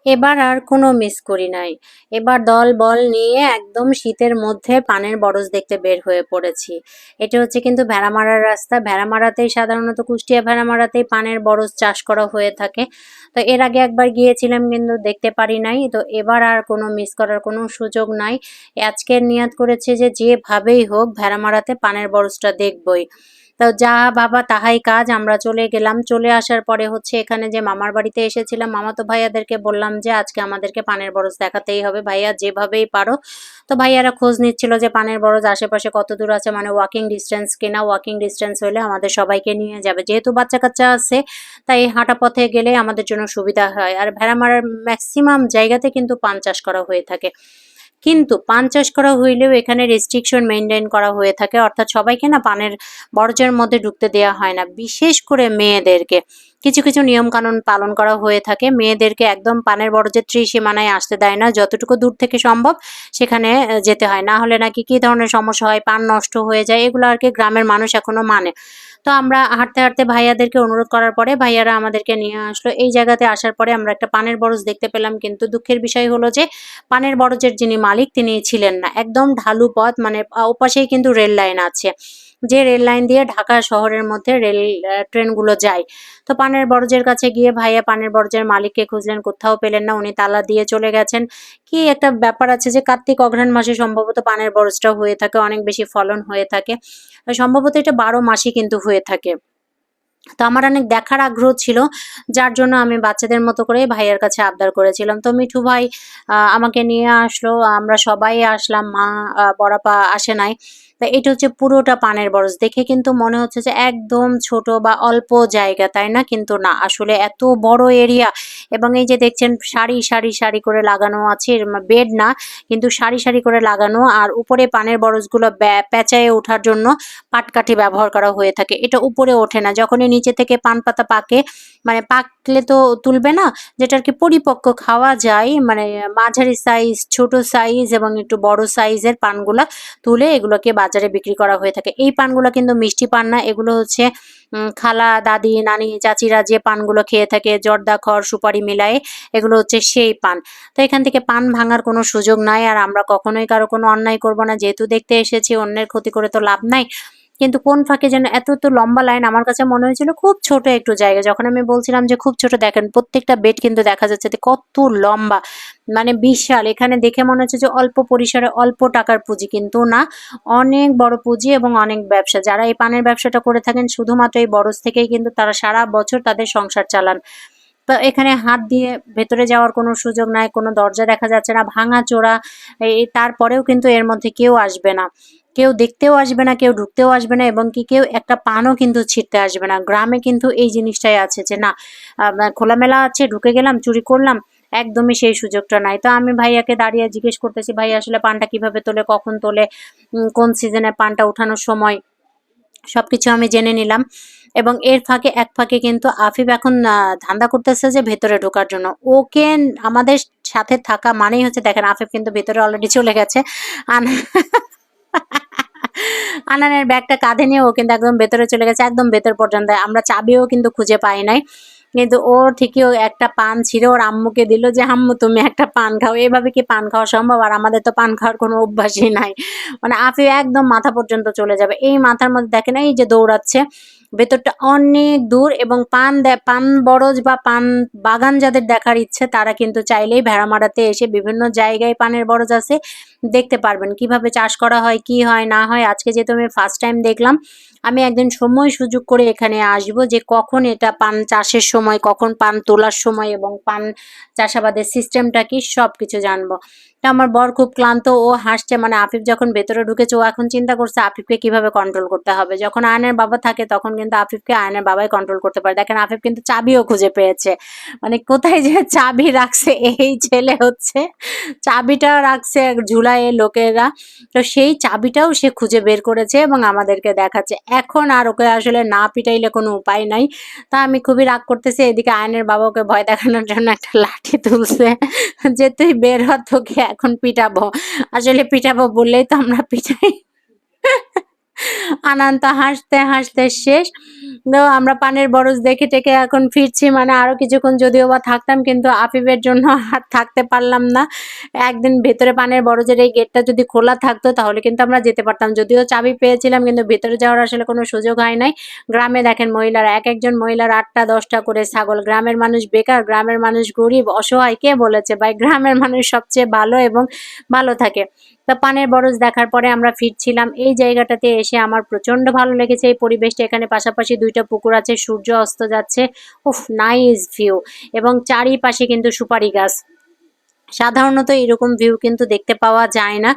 এবার আর কোনো মিস করি নাই। এবার দল বল নিয়ে একদম শীতের মধ্যে পানের বরজ দেখতে বের হয়ে পড়েছি। এটা হচ্ছে কিন্তু ভেড়ামারার রাস্তা। ভেড়ামারাতেই সাধারণত কুষ্টিয়া ভেড়ামারাতেই পানের বরজ চাষ করা হয়ে থাকে। তো এর আগে একবার গিয়েছিলাম কিন্তু দেখতে পারি নাই। তো এবার আর কোনো মিস করার কোনো সুযোগ নাই। আজকের নিয়ত করেছি যে যেভাবেই হোক ভেড়ামারাতে পানের বরজটা দেখবই। তো যা ভাবা তাহাই কাজ। আমরা চলে গেলাম। চলে আসার পরে হচ্ছে এখানে যে মামার বাড়িতে এসেছিলাম, মামাতো ভাইয়াদেরকে বললাম যে আজকে আমাদেরকে পানের বরজ দেখাতেই হবে ভাইয়া, যেভাবেই পারো। তো ভাইয়ারা খোঁজ নিচ্ছিল যে পানের বরজ আশেপাশে কত দূর আছে, মানে ওয়াকিং ডিস্টেন্স কিনা। ওয়াকিং ডিস্টেন্স হলে আমাদের সবাইকে নিয়ে যাবে, যেহেতু বাচ্চা কাচ্চা আছে তাই হাঁটা পথে গেলে আমাদের জন্য সুবিধা হয়। আর ভেড়ামারার ম্যাক্সিমাম জায়গাতে কিন্তু পান চাষ করা হয়ে থাকে। কিন্তু পান চাষ করা হইলেও এখানে রেস্ট্রিকশন মেনটেন করা হয়ে থাকে, অর্থাৎ সবাইকে না পানের বরজের মধ্যে ঢুকতে দেওয়া হয় না, বিশেষ করে মেয়েদেরকে। কিছু কিছু নিয়ম কানুন পালন করা হয়ে থাকে। মেয়েদেরকে একদম পানের বরজের ত্রিসীমানায় আসতে দেয় না, যতটুকু দূর থেকে সম্ভব সেখানে যেতে হয়, না হলে নাকি কি ধরনের সমস্যা হয়, পান নষ্ট হয়ে যায়, এগুলো আর কি গ্রামের মানুষ এখনো মানে। তো আমরা হাঁটতে হাঁটতে ভাইয়াদেরকে অনুরোধ করার পরে ভাইয়ারা আমাদেরকে নিয়ে আসলো। এই জায়গাতে আসার পরে আমরা একটা পানের বরজ দেখতে পেলাম, কিন্তু দুঃখের বিষয় হলো যে পানের বরজের যিনি মালিক তিনি ছিলেন না। একদম ঢালু পথ, মানে ওপাশেই কিন্তু রেল লাইন আছে, যে রেল লাইন দিয়ে ঢাকা শহরের মধ্যে রেল ট্রেনগুলো যায়। তো পানের বরজের কাছে গিয়ে ভাইয়া পানের বরজের মালিককে খুঁজলেন, কোথাও পেলেন না, উনি তালা দিয়ে চলে গেছেন। কি একটা ব্যাপার আছে যে কার্তিক অঘ্রাণ মাসে সম্ভবত পানের বরজটা হয়ে থাকে, অনেক বেশি ফলন হয়ে থাকে। সম্ভবত এটা 12 মাসই কিন্তু হয়ে থাকে। তো আমার অনেক দেখার আগ্রহ ছিল, যার জন্য আমি বাচ্চাদের মতো করে ভাইয়ার কাছে আবদার করেছিলাম। তো মিঠু ভাই আমাকে নিয়ে আসলো, আমরা সবাই আসলাম, মা বড়াপা আসে নাই। তা এটা হচ্ছে পুরোটা পানের বরজ। দেখে কিন্তু মনে হচ্ছে যে একদম ছোট বা অল্প জায়গা, তাই না? কিন্তু না, আসলে এত বড় এরিয়া। এবং এই যে দেখছেন সারি সারি সারি করে লাগানো আছে, বেড না কিন্তু সারি সারি করে লাগানো, আর উপরে পানের বরজগুলো পেঁচায়ে ওঠার জন্য পাটকাঠি ব্যবহার করা হয়ে থাকে। এটা উপরে ওঠে না, যখনই নিচে থেকে পান পাতা পাকে, মানে পাকলে তো তুলবে না, যেটা আর কি পরিপক্ক খাওয়া যায়, মানে মাঝারি সাইজ, ছোট সাইজ এবং একটু বড় সাইজের পানগুলা তুলে এগুলোকে বাজারে বিক্রি করা হয়ে থাকে। এই পানগুলো কিন্তু মিষ্টি পান না, এগুলো হচ্ছে খালা, দাদি, নানি, চাচিরা যে পানগুলো খেয়ে থাকে জর্দা, খড়, সুপারি মিলায়ে, এগুলো হচ্ছে সেই পান। তো এখান থেকে পান ভাঙার কোনো সুযোগ নাই, আর আমরা কখনোই কারো কোনো অন্যায় করব না, যেহেতু দেখতে এসেছি, অন্যের ক্ষতি করে তো লাভ নাই। কিন্তু কোন ফাঁকে যেন এত এত লম্বা লাইন, আমার কাছে মনে হয়েছিল খুব ছোট একটু জায়গা। যখন আমি বলছিলাম যে খুব ছোট, দেখেন প্রত্যেকটা বেড কিন্তু দেখা যাচ্ছে যে কত লম্বা, মানে বিশাল। এখানে দেখে মনে হচ্ছে যে অল্প পরিসরে অল্প টাকার পুঁজি, কিন্তু না, অনেক বড় পুঁজি এবং অনেক ব্যবসা। যারা এই পানের ব্যবসাটা করে থাকেন শুধুমাত্র এই বরজ থেকেই কিন্তু তারা সারা বছর তাদের সংসার চালান। তো এখানে হাত দিয়ে ভেতরে যাওয়ার কোনো সুযোগ নাই, কোনো দরজা দেখা যাচ্ছে না, ভাঙাচোরা। তারপরেও কিন্তু এর মধ্যে কেউ আসবে না, কেউ দেখতেও আসবে না, কেউ ঢুকতেও আসবে না, এবং কি কেউ একটা পানও কিন্তু ছিঁড়তে আসবে না। গ্রামে কিন্তু এই জিনিসটাই আছে যে না, খোলামেলা আছে, ঢুকে গেলাম, চুরি করলাম, একদমই সেই সুযোগটা নাই। তো আমি ভাইয়াকে দাঁড়িয়ে জিজ্ঞেস করতেছি, ভাই আসলে পানটা কিভাবে তোলে, কখন তোলে, কোন সিজনে পানটা উঠানোর সময়, সবকিছু আমি জেনে নিলাম। এবং এর ফাঁকে এক ফাঁকে কিন্তু আফিফ এখন ধান্দা করতেছে যে ভেতরে ঢোকার জন্য। ওকে আমাদের সাথে থাকা মানেই হচ্ছে, দেখেন আফিফ কিন্তু ভেতরে অলরেডি চলে গেছে। আন আনানের ব্যাগটা কাঁধে নিয়ে ও কিন্তু একদম ভেতরে চলে গেছে, একদম ভেতর পর্যন্ত। আমরা চাবিও কিন্তু খুঁজে পাই নাই, কিন্তু ও ঠিকই ও একটা পান ছিঁড়ে ওর আম্মুকে দিল যে আম্মু তুমি একটা পান খাও। এভাবে কি পান খাওয়া সম্ভব? আর আমাদের তো পান খাওয়ার কোনো অভ্যাসই নাই। মানে আফিফ একদম মাথা পর্যন্ত চলে যাবে। এই মাথার মধ্যে দেখেন এই যে দৌড়াচ্ছে, ভেতরটা অনেক দূর। এবং পান বরজ বা পান বাগান যাদের দেখার ইচ্ছে তারা কিন্তু চাইলেই ভেড়ামারাতে এসে বিভিন্ন জায়গায় পানের বরজ আছে, দেখতে পারবেন কিভাবে চাষ করা হয়, কি হয় না হয়। আজকে যেহেতু আমি ফার্স্ট টাইম দেখলাম, আমি একদিন সময় সুযোগ করে এখানে আসব, যে কখন এটা পান চাষের সময়, কখন পান তোলার সময়, এবং পান চাষাবাদের সিস্টেমটা কি, সব কিছু জানবো। তো আমার বর খুব ক্লান্ত, ও হাসছে, মানে আফিফ যখন ভেতরে ঢুকেছে ও এখন চিন্তা করছে আফিফকে কিভাবে কন্ট্রোল করতে হবে। যখন আয়নের বাবা থাকে তখন কিন্তু আফিফকে আয়নের বাবাই কন্ট্রোল করতে পারে। দেখেন আফিফ কিন্তু চাবিও খুঁজে পেয়েছে, মানে কোথায় যে চাবি রাখছে এই ছেলে হচ্ছে, চাবিটা রাখছে ঝুলায় লোকেরা, তো সেই চাবিটাও সে খুঁজে বের করেছে এবং আমাদেরকে দেখাচ্ছে। এখন আর ওকে আসলে না পিটাইলে কোনো উপায় নাই। তা আমি খুবই রাগ করতেছি, এদিকে আয়নের বাবা ওকে ভয় দেখানোর জন্য একটা লাঠি তুলছে যে তুই বের হ, তোকে এখন পিটাবো। আসলে পিটাবো বললেই তো আমরা পিটাই। আনান তো হাসতে হাসতে শেষ। তো আমরা পানের বরজ দেখে টেকে এখন ফিরছি, মানে আরো কিছুক্ষণ যদিও বা থাকতাম, কিন্তু আফিফের জন্য আর থাকতে পারলাম না। একদিন ভেতরে পানের বরজের এই গেটটা যদি খোলা থাকতো তাহলে কিন্তু আমরা যেতে পারতাম, যদিও চাবি পেয়েছিলাম, কিন্তু ভেতরে যাওয়ার আসলে কোনো সুযোগ হয় নাই। গ্রামে দেখেন মহিলারা, এক একজন মহিলার 8টা 10টা করে ছাগল। গ্রামের মানুষ বেকার, গ্রামের মানুষ গরিব অসহায়, কে বলেছে ভাই? গ্রামের মানুষ সবচেয়ে ভালো এবং ভালো থাকে। তা পানের বরজ দেখার পরে আমরা ফিরছিলাম। এই জায়গাটাতে এসে আমার প্রচন্ড ভালো লেগেছে এই পরিবেশটা। এখানে পাশাপাশি 2টা পুকুর আছে, সূর্য অস্ত যাচ্ছে। উফ, নাইস ভিউ। এবং চারিপাশে কিন্তু সুপারি গাছ। সাধারণত এরকম ভিউ কিন্তু দেখতে পাওয়া যায় না।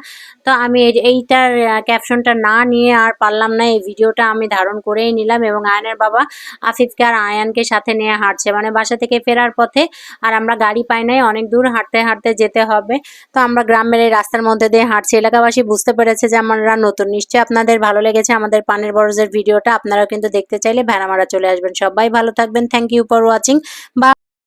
তো আমি এইটার ক্যাপশনটা না নিয়ে আর পারলাম না, এই ভিডিওটা আমি ধারণ করেই নিলাম। এবং আয়ানের বাবা আফিফকে আর আয়ানকে সাথে নিয়ে হাঁটছে, মানে বাসা থেকে ফেরার পথে। আর আমরা গাড়ি পাই নাই, অনেক দূর হাঁটতে হাঁটতে যেতে হবে। তো আমরা গ্রামের এই রাস্তার মধ্যে দিয়ে হাঁটছি। এলাকাবাসী বুঝতে পেরেছে যে আমরা নতুন। নিশ্চয়ই আপনাদের ভালো লেগেছে আমাদের পানের বরজের ভিডিওটা। আপনারাও কিন্তু দেখতে চাইলে ভেড়ামারা চলে আসবেন। সবাই ভালো থাকবেন। Thank you for watching. বা